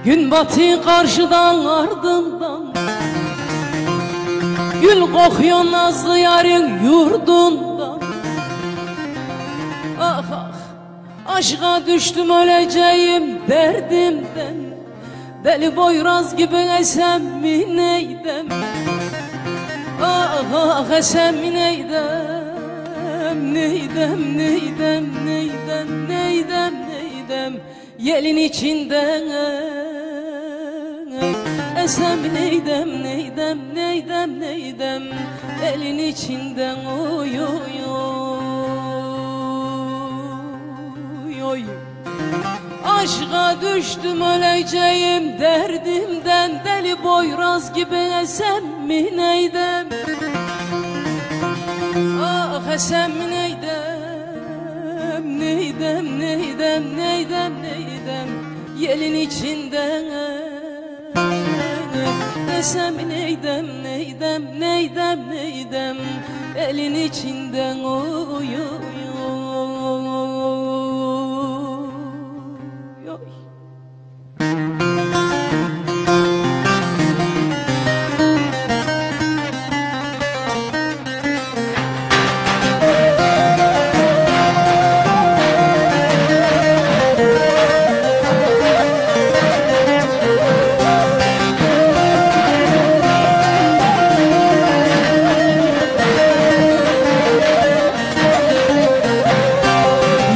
Gün batı karşıdan ardından, gül kokuyor nazlı yarın yurdundan. Ah ah, aşka düştüm öleceğim derdimden. Deli boyraz gibi esem mi neydem? Ah ah, esem mi neydem? Neydem, neydem, neydem, neydem, neydem? Yelin içinden esem neydem, neydem, neydem, neydem? Elin içinden oy oy oy oy. Aşka düştüm öleceğim derdimden. Deli boyraz gibi esem mi neydem? Ah esem mi neydem? Neydem, neydem, neydem, neydem? Yelin içinden esem mi neydem? Neydem, neydem, neydem? Elin içinden oy oy oy.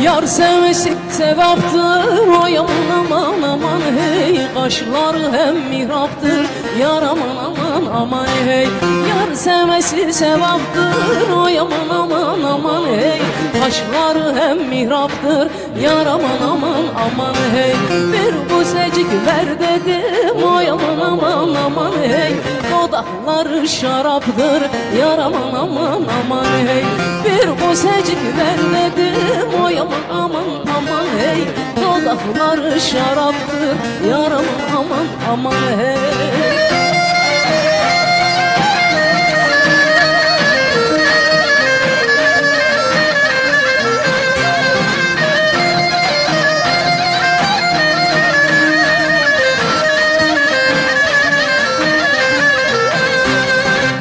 Yar sevmesi sevaptır, oy aman aman aman hey. Kaşlar hem mihraptır, yar aman aman aman hey. Yar sevmesi sevaptır, oy aman aman aman hey. Kaşlar hem mihraptır, yar aman aman aman hey. Bir buzecik ver dedim, oy aman aman aman hey. Dudakları şaraptır, yar aman aman aman hey. Bir buzecik ver dedim, oy aman aman aman hey. Dudakları şaraptır, yar aman aman aman hey.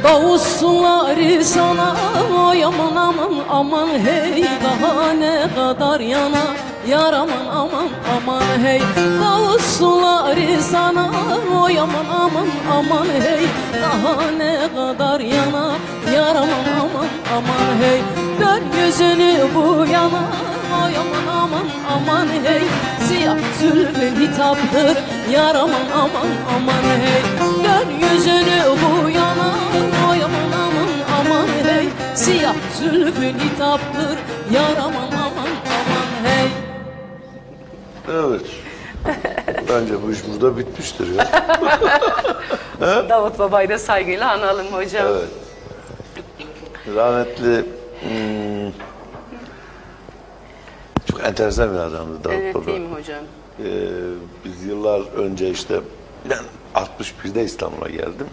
Davuz suları sana, oy aman aman aman hey. Daha ne kadar yana, yar aman aman aman hey. Davuz suları sana, oy aman aman aman hey. Daha ne kadar yana, yar aman aman aman hey. Dön yüzünü bu yana, oy aman aman aman hey. Siyah zülfün hitaptır, yar aman aman aman hey. Dön yüzünü bu yana, oy aman aman aman hey. Siyah zülfün hitaptır, yar aman aman aman hey. Evet. Bence bu iş burada bitmiştir ya. Davut Baba'yı da saygıyla analım hocam. Evet. Rahmetli çok enteresan bir adamdı Davut Evet Baba. değil mi hocam? Biz yıllar önce işte ben 61'de İstanbul'a geldim.